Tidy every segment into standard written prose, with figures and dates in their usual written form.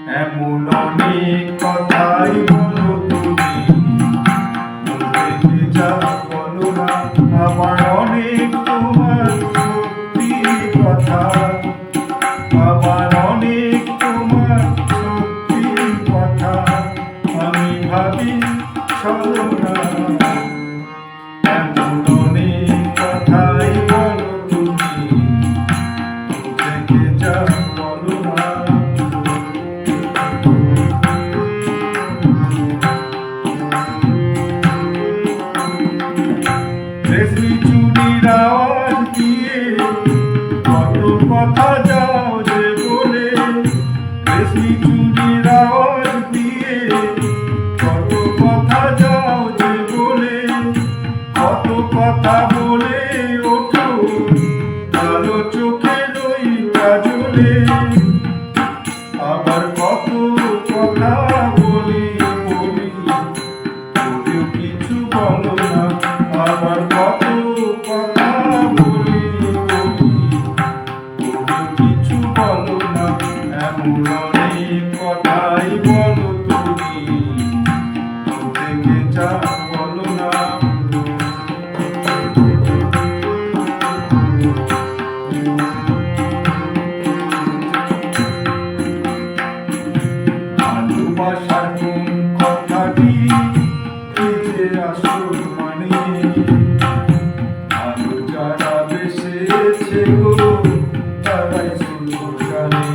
এমন অনেক কথাই বলো তুমি, বলতে যা বলো না আমার অনেক তোমার সত্যি কথা, আমার অনেক তোমার সত্যি কথা আমি ভাবি চলো না। এমন অনেক কথাই বলো তুমি, বলতে যা বলো না। রেশমি চুড়ির আওয়াজ দিয়ে কত কথা যাও যে বলে, রেশমি চুড়ির আওয়াজ দিয়ে কত কথা যাও যে বলে, কত কথা বলে ওঠো কালো চোখের ওই কাজলে, আবার কত কথা বলি বলি কেউ কিছু বলো না, আবার কত কথা বলি বলি কেউ কিছু বলো না। এমন অনেক কথাই বলো তুমি, থেকে যা বলো না। ভালোবাসার কোন কথাটি যে আসল মানে, ভালো যারা বেসেছে গো তারাই শুধু জানে।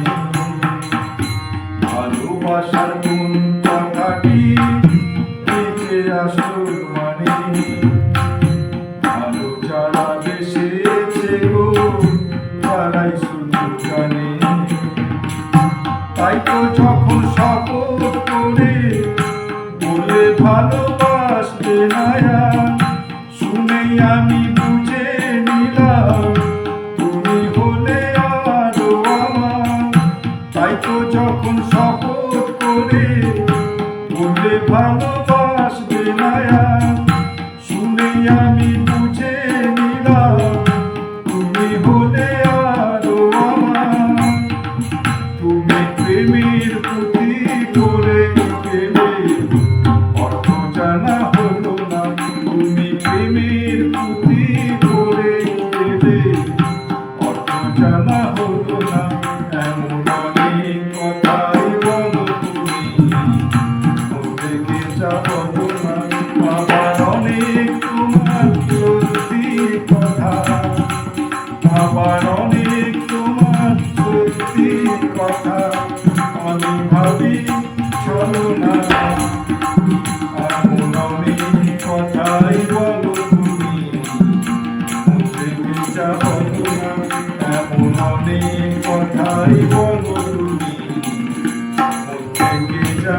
ভালোবাসার কোন কথাটি যে আসল মানে, ভালো যারা বেসেছে গো তারাই শুধু জানে। তাই তো যখন শপথ করে বলে ভালোবাসতে নায়া, শুনেই আমি বুঝে নিলাম তুমি হলে আরো আমার। তাই তো যখন শপথ করে বলে ভালোবাসতে নায়া, শুনেই আমি বুঝে নিলাম তুমি হলে আরো আমার। তুমি প্রেমের পুঁথি করে গেলে অর্থ জানা হলো না, তুমি প্রেমের পুঁথি করে গেলে অর্থ জানা হলো না। এমন অনেক কথাই বলো তুমি, থেকে যা বলো না, আবার অনেক তোমার সত্যি কথা, আবার অনেক তোমার সত্যি কথা আমি ভাবি চলো না। এমন অনেক কথাই বলো তুমি, থেকে যা বলো না। এমন অনেক কথাই বলো তুমি, থেকে যা